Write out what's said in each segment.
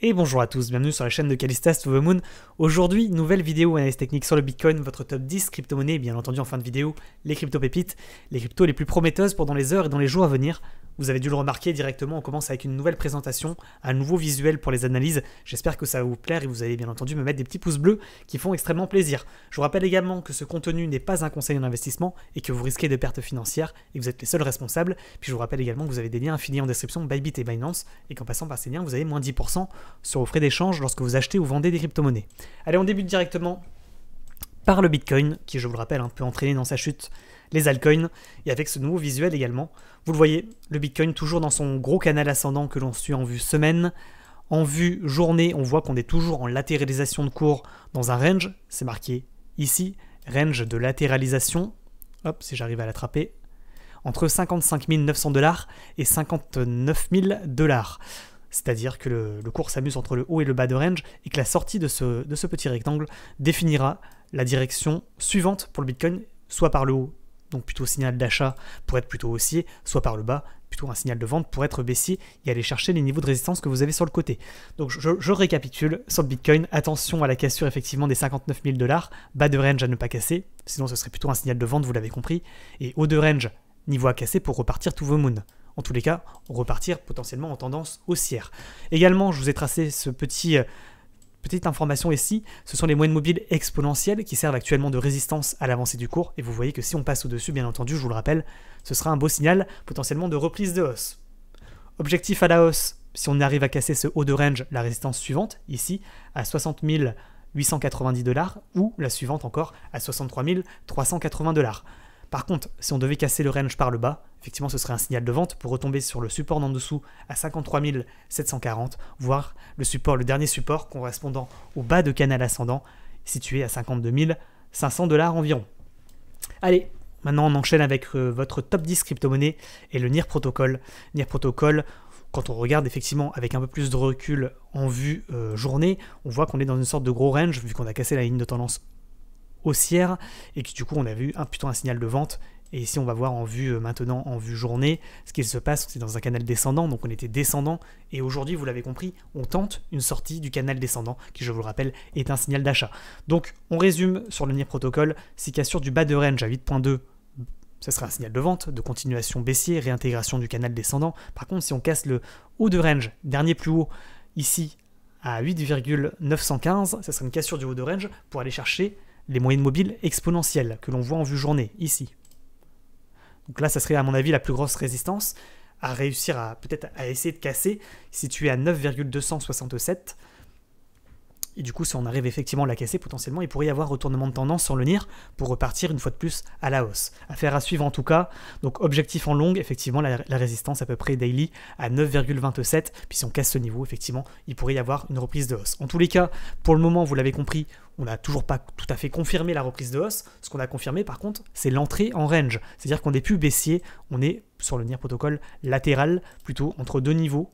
Et bonjour à tous, bienvenue sur la chaîne de Callistas to the Moon. Aujourd'hui, nouvelle vidéo analyse technique sur le Bitcoin, votre top 10 crypto-monnaies, bien entendu en fin de vidéo, les crypto-pépites, les cryptos les plus prometteuses pendant les heures et dans les jours à venir. Vous avez dû le remarquer directement, on commence avec une nouvelle présentation, un nouveau visuel pour les analyses. J'espère que ça va vous plaire et vous allez bien entendu me mettre des petits pouces bleus qui font extrêmement plaisir. Je vous rappelle également que ce contenu n'est pas un conseil en investissement et que vous risquez de pertes financières et que vous êtes les seuls responsables. Puis je vous rappelle également que vous avez des liens affiliés en description Bybit et Binance et qu'en passant par ces liens, vous avez moins 10% sur vos frais d'échange lorsque vous achetez ou vendez des crypto-monnaies. Allez, on débute directement par le Bitcoin, qui je vous le rappelle peut entraîner dans sa chute les altcoins, et avec ce nouveau visuel également. Vous le voyez, le Bitcoin toujours dans son gros canal ascendant que l'on suit en vue semaine. En vue journée, on voit qu'on est toujours en latéralisation de cours dans un range, c'est marqué ici, range de latéralisation, hop, si j'arrive à l'attraper, entre 55 900 $ et 59 000 $. C'est-à-dire que le cours s'amuse entre le haut et le bas de range et que la sortie de ce petit rectangle définira la direction suivante pour le Bitcoin, soit par le haut, donc plutôt signal d'achat pour être plutôt haussier, soit par le bas, plutôt un signal de vente pour être baissier et aller chercher les niveaux de résistance que vous avez sur le côté. Donc je récapitule sur le Bitcoin, attention à la cassure effectivement des 59 000 $, bas de range à ne pas casser, sinon ce serait plutôt un signal de vente, vous l'avez compris, et haut de range, niveau à casser pour repartir to the moon. En tous les cas, repartir potentiellement en tendance haussière. Également, je vous ai tracé ce petite information ici, ce sont les moyennes mobiles exponentielles qui servent actuellement de résistance à l'avancée du cours, et vous voyez que si on passe au-dessus, bien entendu, je vous le rappelle, ce sera un beau signal potentiellement de reprise de hausse. Objectif à la hausse, si on arrive à casser ce haut de range, la résistance suivante, ici, à 60 890 $, ou la suivante encore, à 63 380 $. Par contre, si on devait casser le range par le bas, effectivement ce serait un signal de vente pour retomber sur le support d'en dessous à 53 740, voire le dernier support correspondant au bas de canal ascendant, situé à 52 500 $ environ. Allez, maintenant on enchaîne avec votre top 10 crypto-monnaies et le NIR Protocol. NIR Protocol, quand on regarde effectivement avec un peu plus de recul en vue journée, on voit qu'on est dans une sorte de gros range, vu qu'on a cassé la ligne de tendance haussière et que du coup on a vu plutôt un signal de vente. Et ici on va voir en vue maintenant en vue journée ce qu'il se passe. C'est dans un canal descendant, donc on était descendant, et aujourd'hui vous l'avez compris, on tente une sortie du canal descendant qui, je vous le rappelle, est un signal d'achat. Donc on résume sur le NIR Protocol, si cassure du bas de range à 8.2, ce sera un signal de vente, de continuation baissier, réintégration du canal descendant. Par contre, si on casse le haut de range, dernier plus haut ici à 8,915, ce sera une cassure du haut de range pour aller chercher les moyennes mobiles exponentielles que l'on voit en vue journée, ici. Donc là, ça serait à mon avis la plus grosse résistance à réussir peut-être à essayer de casser, située à 9,267. Et du coup, si on arrive effectivement à la casser, potentiellement, il pourrait y avoir retournement de tendance sur le NIR pour repartir une fois de plus à la hausse. Affaire à suivre en tout cas. Donc objectif en longue, effectivement, la résistance à peu près daily à 9,27. Puis si on casse ce niveau, effectivement, il pourrait y avoir une reprise de hausse. En tous les cas, pour le moment, vous l'avez compris, on n'a toujours pas tout à fait confirmé la reprise de hausse. Ce qu'on a confirmé, par contre, c'est l'entrée en range. C'est-à-dire qu'on n'est plus baissier, on est sur le NIR Protocol latéral, plutôt entre deux niveaux.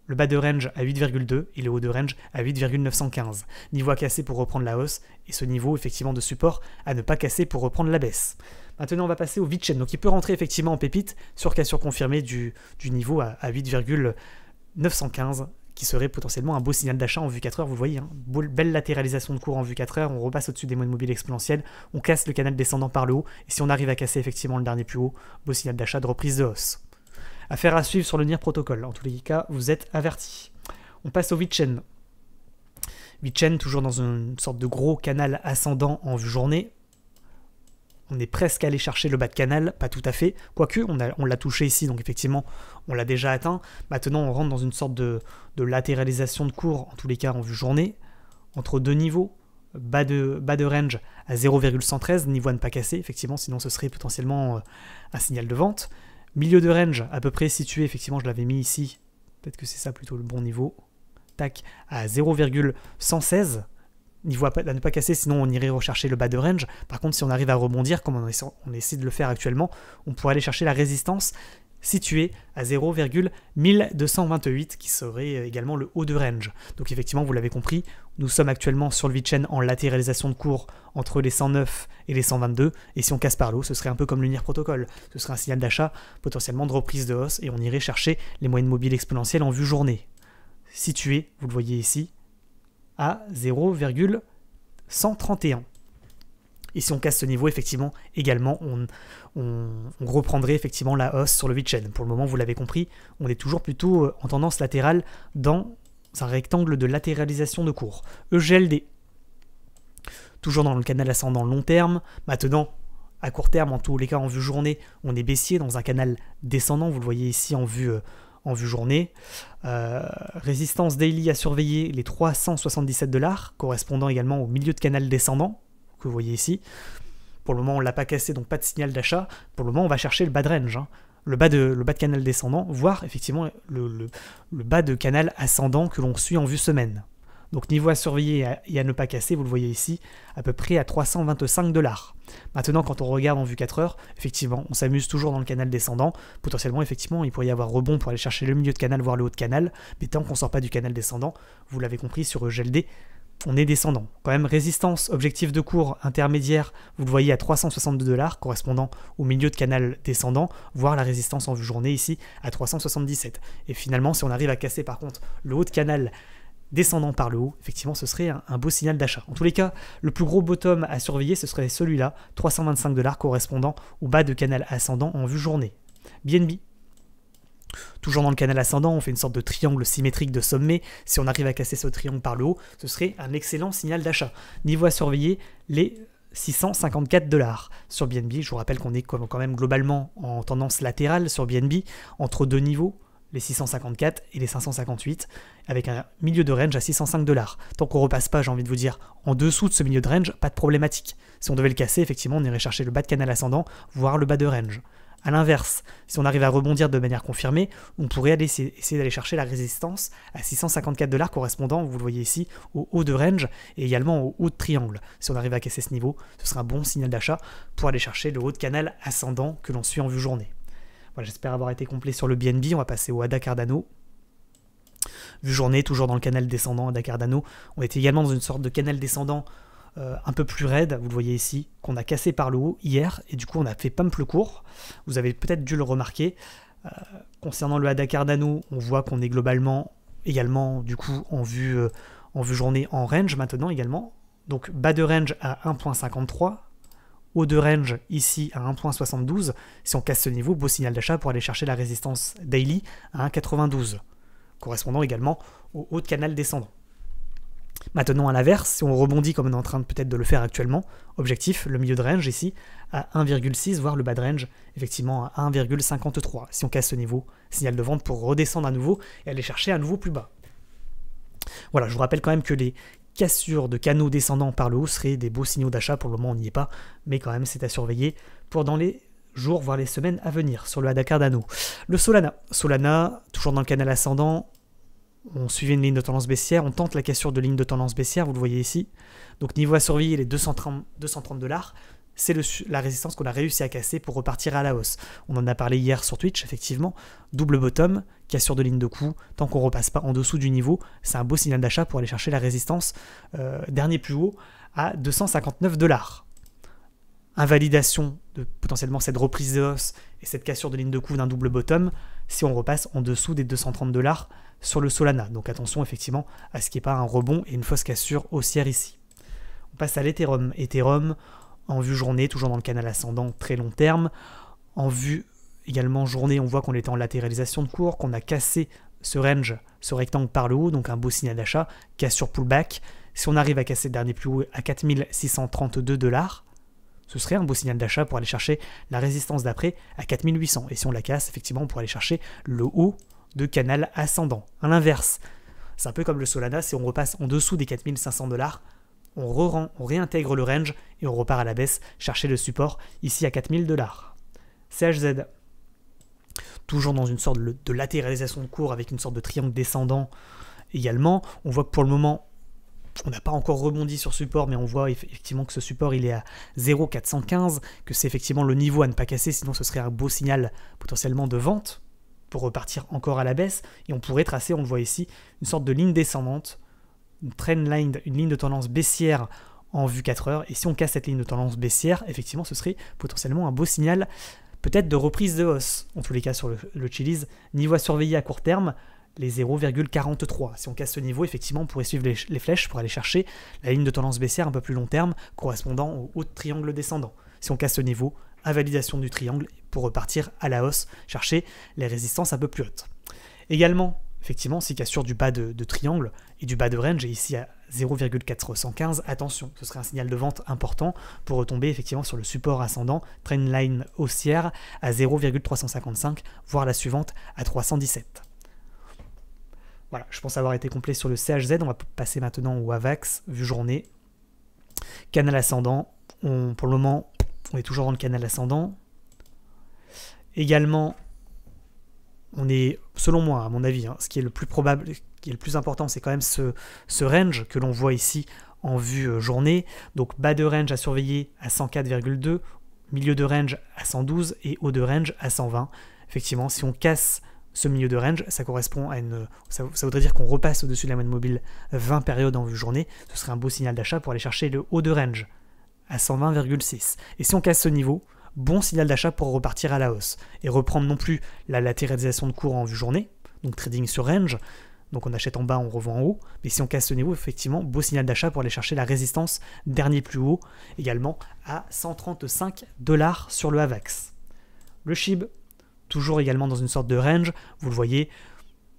Le bas de range à 8,2 et le haut de range à 8,915. Niveau à casser pour reprendre la hausse, et ce niveau effectivement de support à ne pas casser pour reprendre la baisse. Maintenant on va passer au VeChain, donc il peut rentrer effectivement en pépite sur cassure confirmée du niveau à 8,915, qui serait potentiellement un beau signal d'achat en vue 4 heures, vous le voyez, belle latéralisation de cours en vue 4 heures, on repasse au-dessus des moyennes mobiles exponentielles, on casse le canal descendant par le haut, et si on arrive à casser effectivement le dernier plus haut, beau signal d'achat de reprise de hausse. Affaire à suivre sur le NIR Protocol. En tous les cas, vous êtes avertis. On passe au VeChain. VeChain, toujours dans une sorte de gros canal ascendant en vue journée. On est presque allé chercher le bas de canal, pas tout à fait. Quoique, on l'a touché ici, donc effectivement, on l'a déjà atteint. Maintenant, on rentre dans une sorte de latéralisation de cours, en tous les cas en vue journée, entre deux niveaux. Bas de range à 0,113, niveau à ne pas casser, effectivement, sinon ce serait potentiellement un signal de vente. Milieu de range, à peu près situé, effectivement je l'avais mis ici, peut-être que c'est ça plutôt le bon niveau, tac, à 0,116, niveau à ne pas casser, sinon on irait rechercher le bas de range. Par contre, si on arrive à rebondir, comme on essaie de le faire actuellement, on pourrait aller chercher la résistance située à 0,1228, qui serait également le haut de range. Donc effectivement, vous l'avez compris, nous sommes actuellement sur le VeChain en latéralisation de cours entre les 109 et les 122, et si on casse par le haut, ce serait un peu comme le NIR Protocol. Ce serait un signal d'achat, potentiellement de reprise de hausse, et on irait chercher les moyennes mobiles exponentielles en vue journée. situé, vous le voyez ici, à 0,131. Et si on casse ce niveau, effectivement, également, on reprendrait effectivement la hausse sur le VeChain. Pour le moment, vous l'avez compris, on est toujours plutôt en tendance latérale dans un rectangle de latéralisation de cours. EGLD, toujours dans le canal ascendant long terme. Maintenant, à court terme, en tous les cas en vue journée, on est baissier dans un canal descendant. Vous le voyez ici en vue journée. Résistance daily à surveiller, les 377 $, correspondant également au milieu de canal descendant, que vous voyez ici. Pour le moment, on ne l'a pas cassé, donc pas de signal d'achat. Pour le moment, on va chercher le bas de range, hein. Le bas de canal descendant, voire effectivement le bas de canal ascendant que l'on suit en vue semaine. Donc niveau à surveiller et à ne pas casser, vous le voyez ici, à peu près à 325 $. Maintenant, quand on regarde en vue 4 heures, effectivement, on s'amuse toujours dans le canal descendant. Potentiellement, effectivement, il pourrait y avoir rebond pour aller chercher le milieu de canal, voire le haut de canal. Mais tant qu'on ne sort pas du canal descendant, vous l'avez compris, sur EGLD, on est descendant. Quand même, résistance, objectif de cours intermédiaire, vous le voyez à 362 $, correspondant au milieu de canal descendant, voire la résistance en vue journée ici à 377. Et finalement, si on arrive à casser par contre le haut de canal descendant par le haut, effectivement, ce serait un beau signal d'achat. En tous les cas, le plus gros bottom à surveiller, ce serait celui-là, 325 $, correspondant au bas de canal ascendant en vue journée. BNB. Toujours dans le canal ascendant, on fait une sorte de triangle symétrique de sommet. Si on arrive à casser ce triangle par le haut, ce serait un excellent signal d'achat. Niveau à surveiller, les 654 $. Sur BNB, je vous rappelle qu'on est quand même globalement en tendance latérale sur BNB, entre deux niveaux, les 654 et les 558, avec un milieu de range à 605 $. Tant qu'on ne repasse pas, j'ai envie de vous dire, en dessous de ce milieu de range, pas de problématique. Si on devait le casser, effectivement, on irait chercher le bas de canal ascendant, voire le bas de range. A l'inverse, si on arrive à rebondir de manière confirmée, on pourrait essayer d'aller chercher la résistance à 654 $, correspondant, vous le voyez ici, au haut de range et également au haut de triangle. Si on arrive à casser ce niveau, ce sera un bon signal d'achat pour aller chercher le haut de canal ascendant que l'on suit en vue journée. Voilà, j'espère avoir été complet sur le BNB. On va passer au ADA Cardano. Vue journée, toujours dans le canal descendant ADA Cardano. On était également dans une sorte de canal descendant un peu plus raide, vous le voyez ici, qu'on a cassé par le haut hier, et du coup on a fait pump le cours. Vous avez peut-être dû le remarquer. Concernant le ADA Cardano, on voit qu'on est globalement également du coup en vue journée en range maintenant également. Donc bas de range à 1.53, haut de range ici à 1.72. Si on casse ce niveau, beau signal d'achat pour aller chercher la résistance daily à 1.92, correspondant également au haut de canal descendant. Maintenant, à l'inverse, si on rebondit comme on est en train peut-être de le faire actuellement, objectif, le milieu de range ici, à 1,6, voire le bas de range, effectivement, à 1,53. Si on casse ce niveau, signal de vente pour redescendre à nouveau et aller chercher à nouveau plus bas. Voilà, je vous rappelle quand même que les cassures de canaux descendants par le haut seraient des beaux signaux d'achat. Pour le moment, on n'y est pas, mais quand même, c'est à surveiller pour dans les jours, voire les semaines à venir sur le ADA Cardano. Le Solana. Solana, toujours dans le canal ascendant, on suivait une ligne de tendance baissière, on tente la cassure de ligne de tendance baissière, vous le voyez ici. Donc niveau à surveiller, les 230 $, c'est la résistance qu'on a réussi à casser pour repartir à la hausse. On en a parlé hier sur Twitch, effectivement. Double bottom, cassure de ligne de coup, tant qu'on ne repasse pas en dessous du niveau, c'est un beau signal d'achat pour aller chercher la résistance dernier plus haut à 259 $. Invalidation de potentiellement cette reprise de hausse et cette cassure de ligne de coup d'un double bottom si on repasse en dessous des 230 $ sur le Solana. Donc attention effectivement à ce qu'il n'y ait pas un rebond et une fausse cassure haussière ici. On passe à l'Ethereum. Ethereum en vue journée, toujours dans le canal ascendant très long terme. En vue également journée, on voit qu'on était en latéralisation de cours, qu'on a cassé ce range, ce rectangle par le haut, donc un beau signal d'achat, cassure pullback. Si on arrive à casser le dernier plus haut à 4632 $, ce serait un beau signal d'achat pour aller chercher la résistance d'après à 4800. Et si on la casse, effectivement, on pourrait aller chercher le haut de canal ascendant. À l'inverse, c'est un peu comme le Solana, si on repasse en dessous des 4500 $, on réintègre le range et on repart à la baisse, chercher le support ici à 4000 $. CHZ, toujours dans une sorte de latéralisation de cours avec une sorte de triangle descendant également. On voit que pour le moment, on n'a pas encore rebondi sur support, mais on voit effectivement que ce support il est à 0,415, que c'est effectivement le niveau à ne pas casser, sinon ce serait un beau signal potentiellement de vente pour repartir encore à la baisse, et on pourrait tracer, on le voit ici, une sorte de ligne descendante, une trend line, une ligne de tendance baissière en vue 4 heures, et si on casse cette ligne de tendance baissière, effectivement ce serait potentiellement un beau signal peut-être de reprise de hausse, en tous les cas sur le Chiliz. Niveau à surveiller à court terme, les 0,43. Si on casse ce niveau, effectivement, on pourrait suivre les flèches pour aller chercher la ligne de tendance baissière un peu plus long terme correspondant au haut de triangle descendant. Si on casse ce niveau, invalidation du triangle pour repartir à la hausse, chercher les résistances un peu plus hautes. Également, effectivement, si cassure du bas de triangle et du bas de range, et ici à 0,415, attention, ce serait un signal de vente important pour retomber effectivement sur le support ascendant, trendline haussière à 0,355, voire la suivante à 317. Voilà, je pense avoir été complet sur le CHZ. On va passer maintenant au AVAX, vue journée. Canal ascendant, pour le moment, on est toujours dans le canal ascendant. Également, on est, selon moi, à mon avis, ce qui est le plus probable, qui est le plus important, c'est quand même ce range que l'on voit ici en vue journée. Donc bas de range à surveiller à 104,2, milieu de range à 112 et haut de range à 120. Effectivement, si on casse ce milieu de range, ça correspond à ça voudrait dire qu'on repasse au-dessus de la moyenne mobile 20 périodes en vue journée. Ce serait un beau signal d'achat pour aller chercher le haut de range à 120,6. Et si on casse ce niveau, bon signal d'achat pour repartir à la hausse et reprendre non plus la latéralisation de cours en vue journée, donc trading sur range, donc on achète en bas, on revend en haut, mais si on casse ce niveau, effectivement, beau signal d'achat pour aller chercher la résistance dernier plus haut, également à 135 $ sur le AVAX. Le SHIB, toujours également dans une sorte de range, vous le voyez,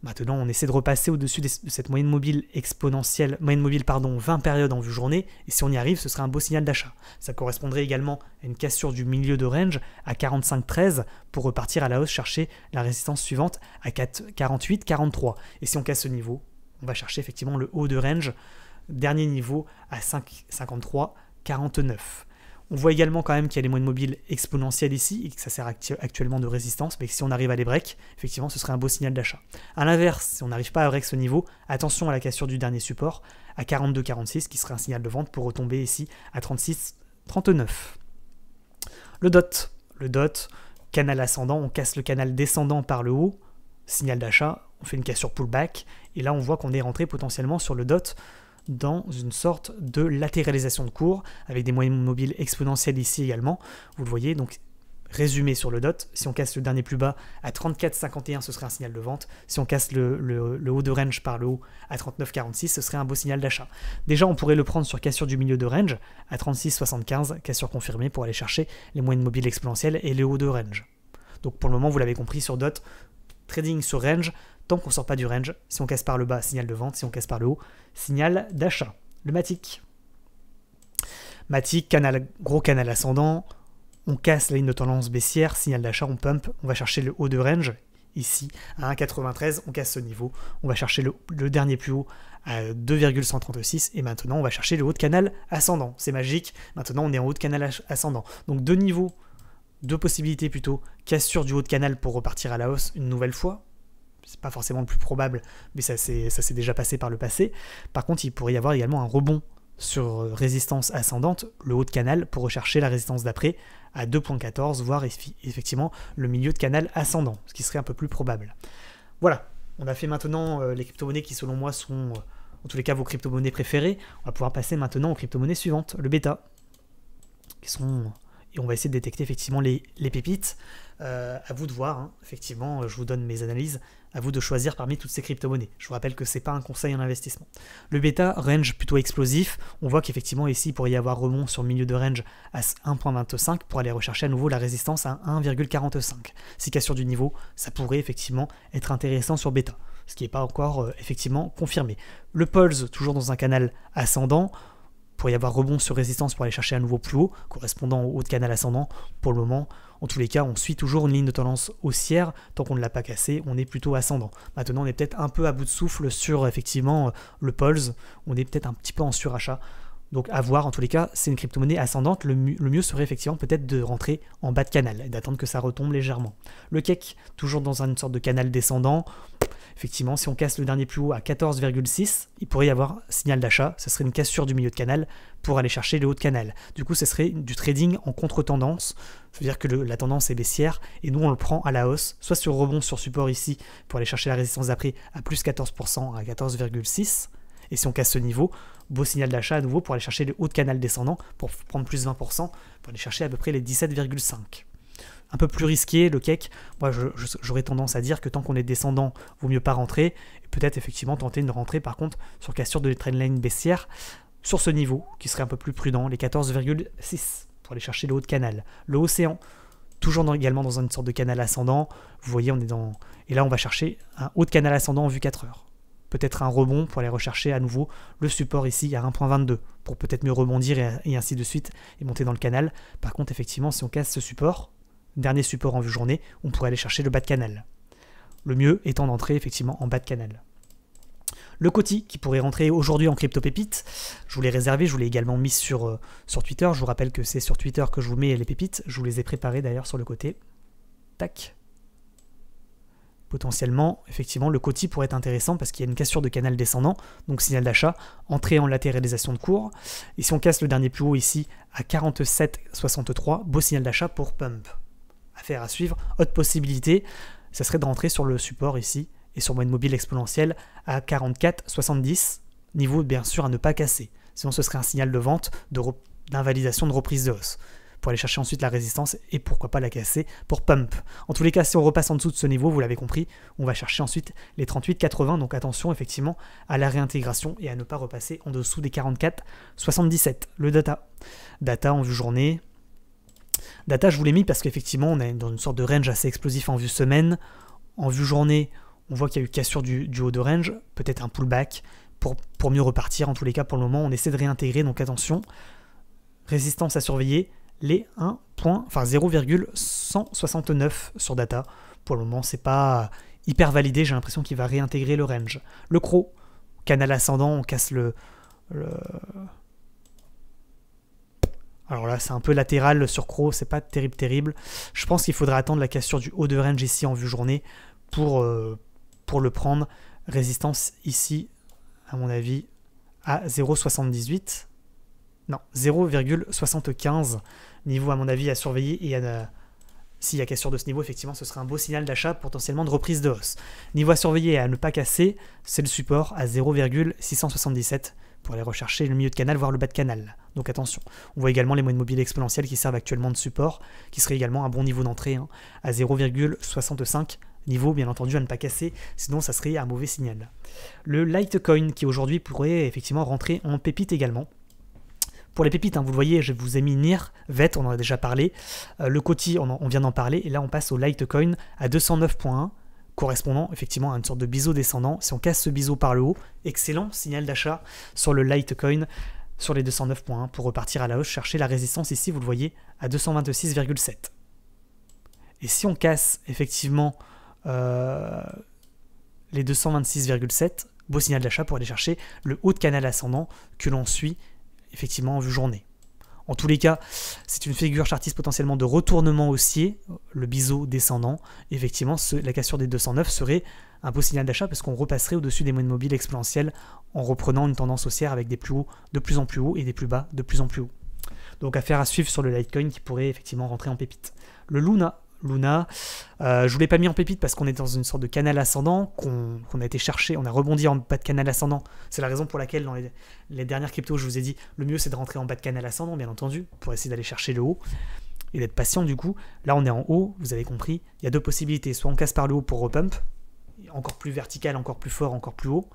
maintenant on essaie de repasser au-dessus de cette moyenne mobile exponentielle, 20 périodes en vue journée, et si on y arrive, ce serait un beau signal d'achat. Ça correspondrait également à une cassure du milieu de range à 45,13 pour repartir à la hausse, chercher la résistance suivante à 48,43. Et si on casse ce niveau, on va chercher effectivement le haut de range, dernier niveau à 53,49. On voit également quand même qu'il y a les moyennes mobiles exponentielles ici et que ça sert actuellement de résistance, mais que si on arrive à les break, effectivement ce serait un beau signal d'achat. A l'inverse, si on n'arrive pas à break ce niveau, attention à la cassure du dernier support à 42,46 qui serait un signal de vente pour retomber ici à 36,39. Le DOT, canal ascendant, on casse le canal descendant par le haut, signal d'achat, on fait une cassure pullback et là on voit qu'on est rentré potentiellement sur le DOT dans une sorte de latéralisation de cours avec des moyennes mobiles exponentielles ici également. Vous le voyez, donc résumé sur le DOT, si on casse le dernier plus bas à 34,51, ce serait un signal de vente. Si on casse le haut de range par le haut à 39,46, ce serait un beau signal d'achat. Déjà, on pourrait le prendre sur cassure du milieu de range à 36,75, cassure confirmée pour aller chercher les moyennes mobiles exponentielles et les hauts de range. Donc pour le moment, vous l'avez compris, sur DOT, trading sur range, tant qu'on ne sort pas du range, si on casse par le bas, signal de vente, si on casse par le haut, signal d'achat. Le Matic, gros canal ascendant, on casse la ligne de tendance baissière, signal d'achat, on pump, on va chercher le haut de range, ici à 1,93, on casse ce niveau, on va chercher le dernier plus haut à 2,136 et maintenant on va chercher le haut de canal ascendant. C'est magique, maintenant on est en haut de canal ascendant. Donc deux niveaux, deux possibilités plutôt, cassure du haut de canal pour repartir à la hausse une nouvelle fois. C'est pas forcément le plus probable, mais ça s'est déjà passé par le passé. Par contre, il pourrait y avoir également un rebond sur résistance ascendante, le haut de canal, pour rechercher la résistance d'après à 2,14, voire effectivement le milieu de canal ascendant, ce qui serait un peu plus probable. Voilà, on a fait maintenant les crypto-monnaies qui selon moi sont, en tous les cas, vos crypto-monnaies préférées. On va pouvoir passer maintenant aux crypto-monnaies suivantes, le bêta, et on va essayer de détecter effectivement les pépites. À vous de voir, hein. Effectivement, je vous donne mes analyses, à vous de choisir parmi toutes ces crypto-monnaies. Je vous rappelle que c'est pas un conseil en investissement. Le bêta, range plutôt explosif, on voit qu'effectivement ici il pourrait y avoir remont sur le milieu de range à 1,25 pour aller rechercher à nouveau la résistance à 1,45. Si cassure du niveau, ça pourrait effectivement être intéressant sur bêta, ce qui n'est pas encore effectivement confirmé. Le pulse, toujours dans un canal ascendant, pour y avoir rebond sur résistance pour aller chercher à nouveau plus haut, correspondant au haut de canal ascendant. Pour le moment, en tous les cas, on suit toujours une ligne de tendance haussière. Tant qu'on ne l'a pas cassé, on est plutôt ascendant. Maintenant, on est peut-être un peu à bout de souffle sur effectivement le pulse. On est peut-être un petit peu en surachat. Donc à voir, en tous les cas, c'est une crypto-monnaie ascendante. Le mieux serait effectivement peut-être de rentrer en bas de canal et d'attendre que ça retombe légèrement. Le cake, toujours dans une sorte de canal descendant. Effectivement, si on casse le dernier plus haut à 14,6, il pourrait y avoir signal d'achat. Ce serait une cassure du milieu de canal pour aller chercher le haut de canal. Du coup, ce serait du trading en contre-tendance. C'est-à-dire que la tendance est baissière et nous, on le prend à la hausse, soit sur rebond sur support ici pour aller chercher la résistance d'après à plus 14% à 14,6. Et si on casse ce niveau, beau signal d'achat à nouveau pour aller chercher le haut de canal descendant pour prendre plus 20%, pour aller chercher à peu près les 17,5. un peu plus risqué, le cake. Moi, j'aurais tendance à dire que tant qu'on est descendant, vaut mieux pas rentrer. Et peut-être effectivement tenter une rentrée, par contre, sur cassure de trendline baissière, sur ce niveau, qui serait un peu plus prudent, les 14,6 pour aller chercher le haut de canal. Le océan, toujours également dans une sorte de canal ascendant. Vous voyez, on est dans... Et là, on va chercher un haut de canal ascendant en vue 4 heures. Peut-être un rebond pour aller rechercher à nouveau le support ici à 1.22 pour peut-être mieux rebondir et ainsi de suite et monter dans le canal. Par contre, effectivement, si on casse ce support, dernier support en vue journée, on pourrait aller chercher le bas de canal. Le mieux étant d'entrer effectivement en bas de canal. Le Coty qui pourrait rentrer aujourd'hui en crypto pépites, je vous l'ai réservé, je vous l'ai également mis sur Twitter. Je vous rappelle que c'est sur Twitter que je vous mets les pépites. Je vous les ai préparées d'ailleurs sur le côté. Tac. Potentiellement, effectivement, le Coty pourrait être intéressant parce qu'il y a une cassure de canal descendant, donc signal d'achat, entrée en latéralisation de cours. Et si on casse le dernier plus haut ici à 47,63, beau signal d'achat pour pump. Affaire à suivre. Autre possibilité, ça serait de rentrer sur le support ici et sur moyenne mobile exponentielle à 44,70, niveau bien sûr à ne pas casser. Sinon ce serait un signal de vente, d'invalidation de reprise de hausse, pour aller chercher ensuite la résistance et pourquoi pas la casser pour pump. En tous les cas, si on repasse en dessous de ce niveau, vous l'avez compris, on va chercher ensuite les 38,80, donc attention effectivement à la réintégration et à ne pas repasser en dessous des 44,77. Le data en vue journée. Data, je vous l'ai mis parce qu'effectivement, on est dans une sorte de range assez explosif en vue semaine. En vue journée, on voit qu'il y a eu cassure du haut de range, peut-être un pullback pour mieux repartir. En tous les cas, pour le moment, on essaie de réintégrer, donc attention. Résistance à surveiller, les 0,169 sur data. Pour le moment, c'est pas hyper validé, j'ai l'impression qu'il va réintégrer le range. Le CRO, canal ascendant, on casse le... Alors là, c'est un peu latéral sur CRO, c'est pas terrible. Je pense qu'il faudra attendre la cassure du haut de range ici en vue journée pour le prendre. Résistance ici, à mon avis, à 0,78. Non, 0,75. Niveau, à mon avis, à surveiller. Et s'il y a cassure de ce niveau, effectivement, ce serait un beau signal d'achat, potentiellement de reprise de hausse. Niveau à surveiller et à ne pas casser, c'est le support à 0,677 pour aller rechercher le milieu de canal, voire le bas de canal. Donc attention. On voit également les moyennes mobiles exponentielles qui servent actuellement de support, qui serait également un bon niveau d'entrée, hein, à 0,65. Niveau, bien entendu, à ne pas casser, sinon ça serait un mauvais signal. Le Litecoin, qui aujourd'hui pourrait effectivement rentrer en pépite également. Pour les pépites, hein, vous le voyez, je vous ai mis NIR, VET, on en a déjà parlé. Le Coty, on vient d'en parler. Et là, on passe au Litecoin à 209.1, correspondant effectivement à une sorte de biseau descendant. Si on casse ce biseau par le haut, excellent signal d'achat sur le Litecoin sur les 209.1 pour repartir à la hausse, chercher la résistance ici, vous le voyez, à 226,7. Et si on casse effectivement les 226,7, beau signal d'achat pour aller chercher le haut de canal ascendant que l'on suit effectivement en vue journée. En tous les cas, c'est une figure chartiste potentiellement de retournement haussier, le biseau descendant. Effectivement, la cassure des 209 serait un beau signal d'achat parce qu'on repasserait au-dessus des moyennes mobiles exponentielles en reprenant une tendance haussière avec des plus hauts de plus en plus hauts et des plus bas de plus en plus hauts. Donc affaire à suivre sur le Litecoin qui pourrait effectivement rentrer en pépite. Le Luna, je ne vous l'ai pas mis en pépite parce qu'on est dans une sorte de canal ascendant qu'on a été chercher, on a rebondi en bas de canal ascendant. C'est la raison pour laquelle dans les dernières cryptos, je vous ai dit, le mieux c'est de rentrer en bas de canal ascendant, bien entendu, pour essayer d'aller chercher le haut et d'être patient du coup. Là on est en haut, vous avez compris, il y a deux possibilités, soit on casse par le haut pour repump, encore plus vertical, encore plus fort, encore plus haut,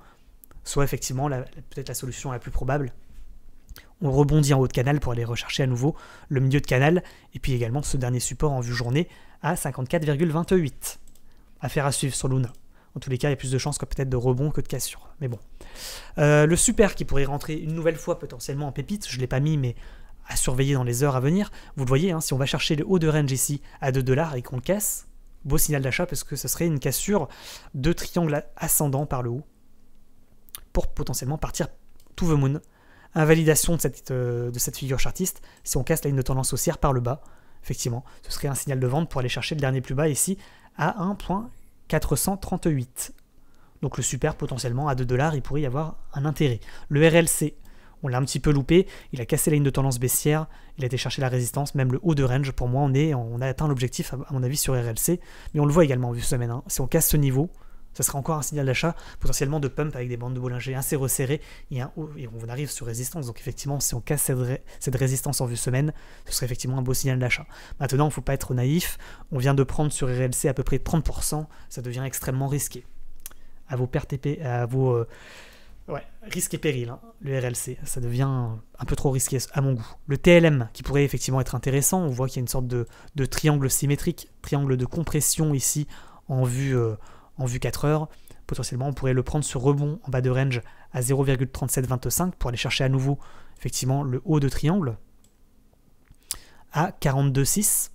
soit effectivement peut-être la solution la plus probable, on rebondit en haut de canal pour aller rechercher à nouveau le milieu de canal, et puis également ce dernier support en vue journée à 54,28. Affaire à suivre sur Luna. En tous les cas, il y a plus de chances peut-être de rebond que de cassure. Mais bon. Le super qui pourrait rentrer une nouvelle fois potentiellement en pépite, je ne l'ai pas mis, mais à surveiller dans les heures à venir. Vous le voyez, hein, si on va chercher le haut de range ici à 2$ et qu'on le casse, beau signal d'achat parce que ce serait une cassure de triangle ascendant par le haut pour potentiellement partir to the moon. Invalidation de cette figure chartiste si on casse la ligne de tendance haussière par le bas. Effectivement, ce serait un signal de vente pour aller chercher le dernier plus bas ici à 1.438. Donc le super potentiellement à 2$, il pourrait y avoir un intérêt. Le RLC, on l'a un petit peu loupé, il a cassé la ligne de tendance baissière, il a été chercher la résistance, même le haut de range. Pour moi, on a atteint l'objectif à mon avis sur RLC, mais on le voit également en vue semaine. Hein. Si on casse ce niveau, Ce sera encore un signal d'achat, potentiellement de pump avec des bandes de Bollinger assez resserrées et un haut, et on arrive sur résistance. Donc effectivement, si on casse cette résistance en vue semaine, ce serait effectivement un beau signal d'achat. Maintenant, il ne faut pas être naïf. On vient de prendre sur RLC à peu près 30%, ça devient extrêmement risqué. À vos pertes et à vos risques et périls, hein, le RLC, ça devient un peu trop risqué à mon goût. Le TLM qui pourrait effectivement être intéressant, on voit qu'il y a une sorte de triangle symétrique, triangle de compression ici en vue 4 heures. Potentiellement, on pourrait le prendre sur rebond en bas de range à 0,3725 pour aller chercher à nouveau effectivement le haut de triangle à 42,6,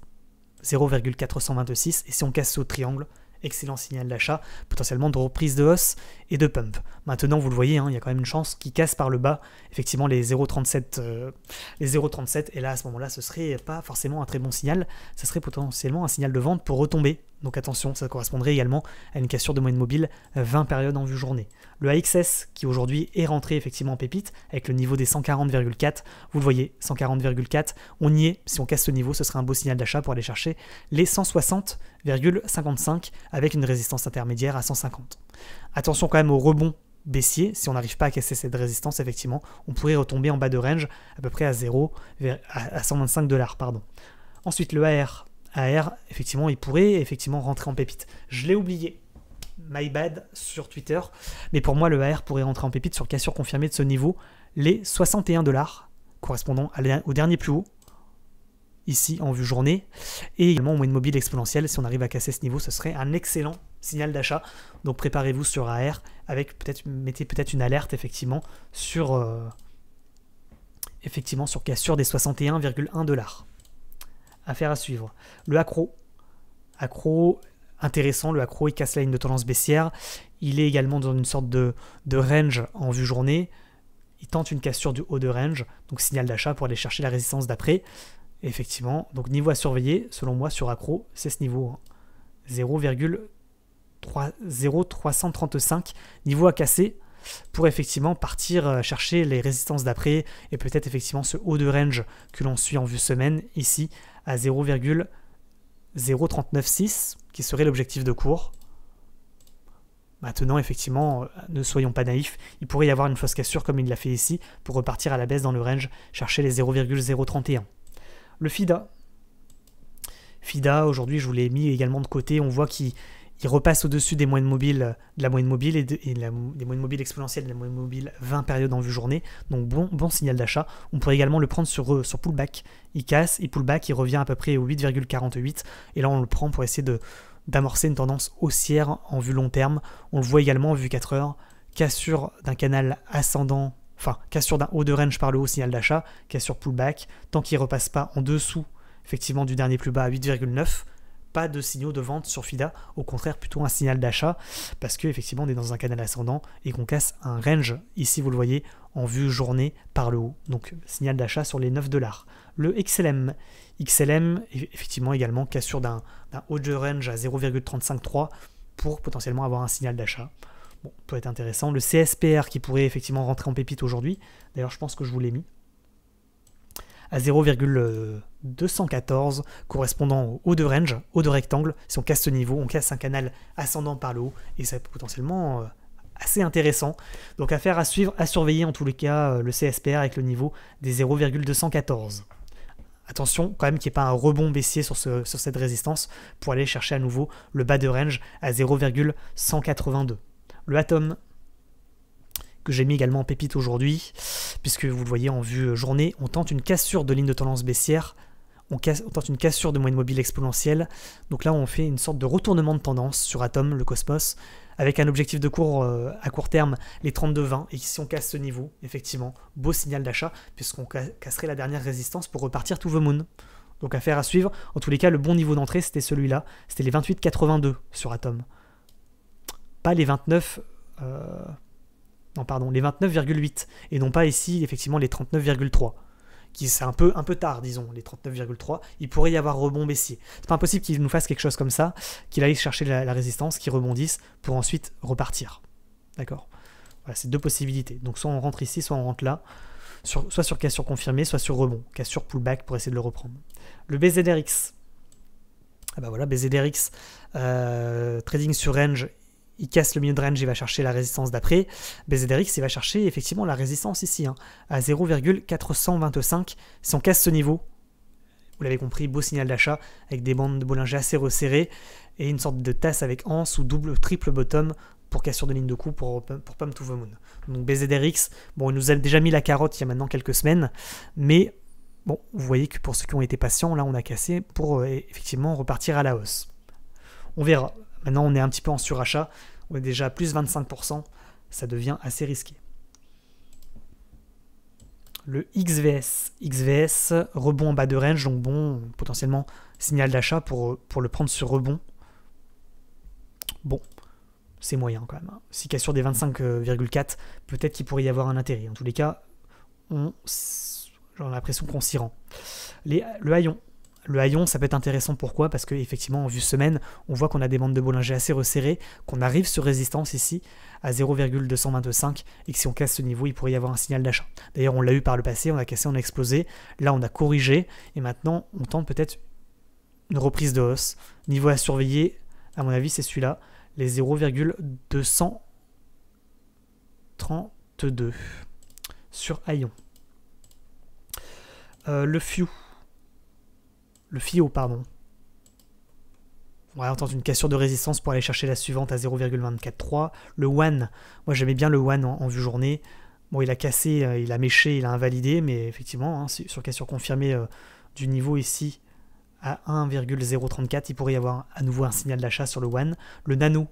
0,426. Et si on casse ce haut de triangle, excellent signal d'achat, potentiellement de reprise de hausse et de pump. Maintenant, vous le voyez, hein, il y a quand même une chance qu'il casse par le bas, effectivement, les 0,37, et là, à ce moment-là, ce serait pas forcément un très bon signal, ce serait potentiellement un signal de vente pour retomber. Donc attention, ça correspondrait également à une cassure de moyenne mobile 20 périodes en vue journée. Le AXS, qui aujourd'hui est rentré effectivement en pépite, avec le niveau des 140,4, vous le voyez, 140,4, on y est, si on casse ce niveau, ce serait un beau signal d'achat pour aller chercher les 160,55 avec une résistance intermédiaire à 150. Attention quand même au rebond baissier, si on n'arrive pas à casser cette résistance, effectivement, on pourrait retomber en bas de range à peu près à 125 $, pardon. Ensuite, le AR, effectivement, il pourrait effectivement rentrer en pépite. Je l'ai oublié, my bad, sur Twitter, mais pour moi, le AR pourrait rentrer en pépite sur cassure confirmée de ce niveau, les 61 $, correspondant au dernier plus haut, ici en vue journée, et également au moyenne mobile exponentielle. Si on arrive à casser ce niveau, ce serait un excellent signal d'achat. Donc préparez-vous sur AR, avec mettez peut-être une alerte effectivement sur cassure des 61,1 $. Affaire à suivre. Le accro intéressant, le accro il casse la ligne de tendance baissière, il est également dans une sorte de range en vue journée, il tente une cassure du haut de range, donc signal d'achat pour aller chercher la résistance d'après. Effectivement, donc niveau à surveiller, selon moi sur accro, c'est ce niveau, hein. 0,0335, niveau à casser pour effectivement partir chercher les résistances d'après et peut-être effectivement ce haut de range que l'on suit en vue semaine ici à 0,0396 qui serait l'objectif de cours. Maintenant, effectivement, ne soyons pas naïfs, il pourrait y avoir une fausse cassure comme il l'a fait ici pour repartir à la baisse dans le range, chercher les 0,031. Le FIDA, aujourd'hui, je vous l'ai mis également de côté, on voit qu'il repasse au-dessus des moyennes mobiles, des moyennes mobiles exponentielles, de la moyenne mobile 20 périodes en vue journée, donc bon signal d'achat. On pourrait également le prendre sur pullback, il casse, il pullback, il revient à peu près au 8,48, et là on le prend pour essayer d'amorcer une tendance haussière en vue long terme. On le voit également en vue 4 heures, cassure d'un canal ascendant, enfin cassure d'un haut de range par le haut, signal d'achat, cassure pullback, tant qu'il ne repasse pas en dessous effectivement du dernier plus bas à 8,9, pas de signaux de vente sur FIDA, au contraire plutôt un signal d'achat, parce que effectivement on est dans un canal ascendant et qu'on casse un range, ici vous le voyez, en vue journée par le haut, donc signal d'achat sur les 9 $. Le XLM, effectivement également cassure d'un haut de range à 0,353 pour potentiellement avoir un signal d'achat. Bon, peut être intéressant. Le CSPR qui pourrait effectivement rentrer en pépite aujourd'hui, d'ailleurs je pense que je vous l'ai mis, à 0,214, correspondant au haut de range, haut de rectangle. Si on casse ce niveau, on casse un canal ascendant par le haut, et c'est potentiellement assez intéressant. Donc affaire à suivre, à surveiller en tous les cas le CSPR avec le niveau des 0,214. Attention quand même qu'il n'y ait pas un rebond baissier sur cette résistance pour aller chercher à nouveau le bas de range à 0,182. Le Atom, que j'ai mis également en pépite aujourd'hui, puisque vous le voyez en vue journée, on tente une cassure de ligne de tendance baissière, on tente une cassure de moyenne mobile exponentielle, donc là on fait une sorte de retournement de tendance sur Atom, le Cosmos, avec un objectif de cours à court terme, les 32,20, et si on casse ce niveau, effectivement, beau signal d'achat, puisqu'on casserait la dernière résistance pour repartir to the moon. Donc affaire à suivre, en tous les cas le bon niveau d'entrée c'était celui-là, c'était les 28,82 sur Atom. Pas les 29... Non, pardon, les 29,8 et non pas ici, effectivement, les 39,3. Qui c'est un peu tard, disons, les 39,3. Il pourrait y avoir rebond baissier. C'est pas impossible qu'il nous fasse quelque chose comme ça, qu'il aille chercher la résistance, qu'il rebondisse pour ensuite repartir. D'accord ? Voilà, c'est deux possibilités. Donc soit on rentre ici, soit on rentre là, soit sur cassure confirmée, soit sur rebond. Cassure pullback pour essayer de le reprendre. Le BZRX. Ah bah voilà, BZRX, trading sur range. il casse le milieu de range, il va chercher la résistance d'après. BZRX, il va chercher effectivement la résistance ici, hein, à 0,425. Si on casse ce niveau, vous l'avez compris, beau signal d'achat avec des bandes de Bollinger assez resserrées et une sorte de tasse avec anse ou double, triple bottom pour cassure de ligne de coup pour Pump to the Moon. Donc BZRX, bon, il nous a déjà mis la carotte il y a maintenant quelques semaines, mais bon, vous voyez que pour ceux qui ont été patients, là on a cassé pour effectivement repartir à la hausse. On verra. Maintenant on est un petit peu en surachat, on est déjà à plus 25%, ça devient assez risqué. Le XVS, rebond en bas de range, donc bon, potentiellement signal d'achat pour le prendre sur rebond. Bon, c'est moyen quand même. Hein. Si cassure des 25,4, peut-être qu'il pourrait y avoir un intérêt. En tous les cas, j'ai l'impression qu'on s'y rend. Le haillon. Le haillon, ça peut être intéressant. Pourquoi? Parce qu'effectivement, en vue semaine, on voit qu'on a des bandes de Bollinger assez resserrées, qu'on arrive sur résistance ici à 0,225 et que si on casse ce niveau, il pourrait y avoir un signal d'achat. D'ailleurs, on l'a eu par le passé, on a cassé, on a explosé. Là, on a corrigé et maintenant, on tente peut-être une reprise de hausse. Niveau à surveiller, à mon avis, c'est celui-là, les 0,232 sur haillon. Le FIO, pardon. On va entendre une cassure de résistance pour aller chercher la suivante à 0,243. Le WAN, moi j'aimais bien le WAN en vue journée. Bon, il a cassé, il a méché, il a invalidé, mais effectivement, hein, sur cassure confirmée du niveau ici à 1,034, il pourrait y avoir à nouveau un signal d'achat sur le WAN. Le nano,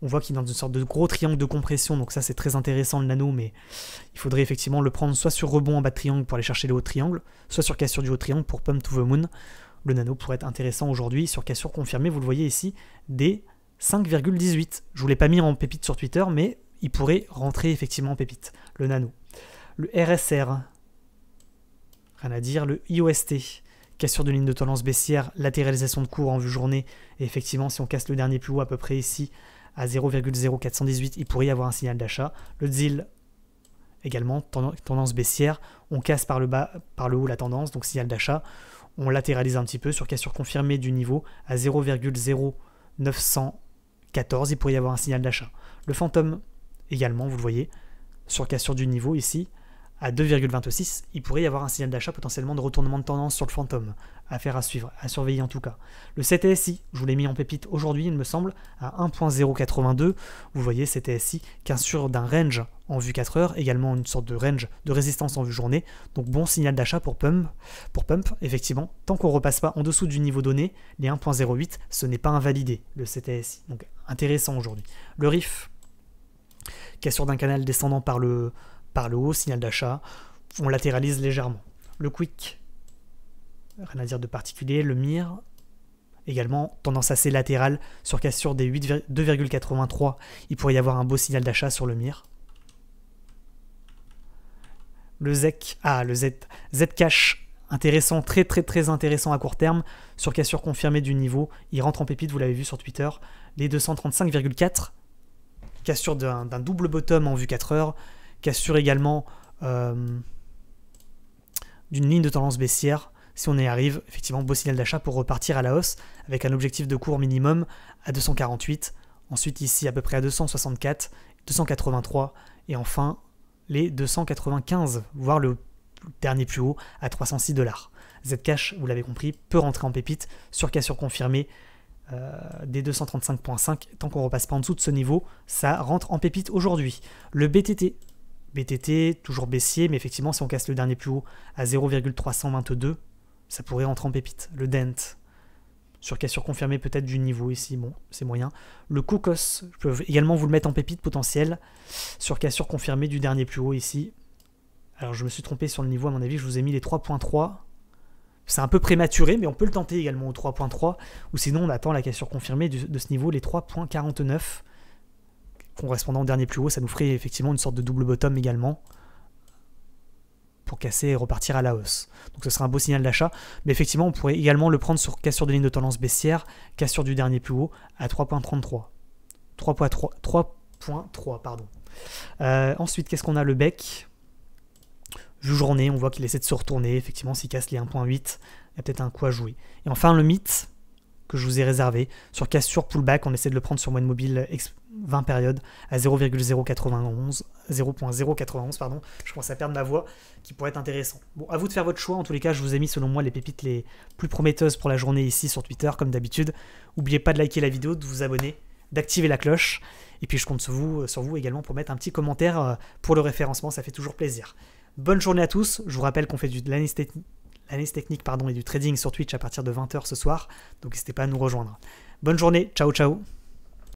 on voit qu'il est dans une sorte de gros triangle de compression, donc ça c'est très intéressant le nano, mais il faudrait effectivement le prendre soit sur rebond en bas de triangle pour aller chercher le haut triangle, soit sur cassure du haut triangle pour Pump to the Moon. Le nano pourrait être intéressant aujourd'hui sur cassure confirmée, vous le voyez ici, des 5,18. Je ne vous l'ai pas mis en pépite sur Twitter, mais il pourrait rentrer effectivement en pépite, le nano. Le RSR, rien à dire. Le IOST, cassure de ligne de tendance baissière, latéralisation de cours en vue journée, et effectivement si on casse le dernier plus haut à peu près ici, à 0,0418, il pourrait y avoir un signal d'achat. Le ZIL, également, tendance baissière, on casse par le bas, par le haut la tendance, donc signal d'achat. On latéralise un petit peu sur cassure confirmée du niveau à 0,0914, il pourrait y avoir un signal d'achat. Le fantôme, également, vous le voyez, sur cassure du niveau ici, à 2,26, il pourrait y avoir un signal d'achat potentiellement de retournement de tendance sur le fantôme. Affaire à suivre, à surveiller en tout cas. Le CTSI, je vous l'ai mis en pépite aujourd'hui, il me semble, à 1.082. Vous voyez, CTSI, cassure d'un range en vue 4 heures, également une sorte de range de résistance en vue journée. Donc bon signal d'achat pour pump, effectivement. Tant qu'on ne repasse pas en dessous du niveau donné, les 1.08, ce n'est pas invalidé, le CTSI. Donc intéressant aujourd'hui. Le RIF, cassure d'un canal descendant par le haut, signal d'achat, on latéralise légèrement. Le Quick, rien à dire de particulier. Le MIR, également tendance assez latérale sur cassure des 2,83, il pourrait y avoir un beau signal d'achat sur le MIR. Le ZEC, le Zcash, intéressant, très intéressant à court terme, sur cassure confirmée du niveau, il rentre en pépite, vous l'avez vu sur Twitter, les 235,4, cassure d'un double bottom en vue 4 heures, cassure également d'une ligne de tendance baissière. Si on y arrive, effectivement, beau signal d'achat pour repartir à la hausse avec un objectif de cours minimum à 248. Ensuite, ici, à peu près à 264, 283 et enfin les 295, voire le dernier plus haut à 306 $. Zcash, vous l'avez compris, peut rentrer en pépite sur cassure confirmée des 235.5. Tant qu'on ne repasse pas en dessous de ce niveau, ça rentre en pépite aujourd'hui. Le BTT, toujours baissier, mais effectivement, si on casse le dernier plus haut à 0,322, ça pourrait rentrer en pépite. Le Dent, sur cassure confirmée peut-être du niveau ici, bon, c'est moyen. Le Cocos, je peux également vous le mettre en pépite potentiel, sur cassure confirmée du dernier plus haut ici. Alors je me suis trompé sur le niveau, à mon avis, je vous ai mis les 3.3. C'est un peu prématuré, mais on peut le tenter également au 3.3, ou sinon on attend la cassure confirmée de ce niveau, les 3.49. Correspondant au dernier plus haut, ça nous ferait effectivement une sorte de double bottom également pour casser et repartir à la hausse. Donc ce serait un beau signal d'achat, mais effectivement on pourrait également le prendre sur cassure de ligne de tendance baissière, cassure du dernier plus haut à 3.33. 3.3, pardon. Ensuite, qu'est-ce qu'on a? Le bec. Vue journée, on voit qu'il essaie de se retourner, effectivement s'il casse les 1.8, il y a peut-être un coup à jouer. Et enfin le mythe que je vous ai réservé, sur cassure pullback, on essaie de le prendre sur moyenne mobile 20 périodes à 0,091, pardon, je commence à perdre ma voix, qui pourrait être intéressant. Bon, à vous de faire votre choix. En tous les cas, je vous ai mis selon moi les pépites les plus prometteuses pour la journée ici sur Twitter, comme d'habitude. N'oubliez pas de liker la vidéo, de vous abonner, d'activer la cloche. Et puis je compte sur vous également pour mettre un petit commentaire pour le référencement, ça fait toujours plaisir. Bonne journée à tous. Je vous rappelle qu'on fait de l'analyse technique et du trading sur Twitch à partir de 20h ce soir. Donc n'hésitez pas à nous rejoindre. Bonne journée, ciao ciao.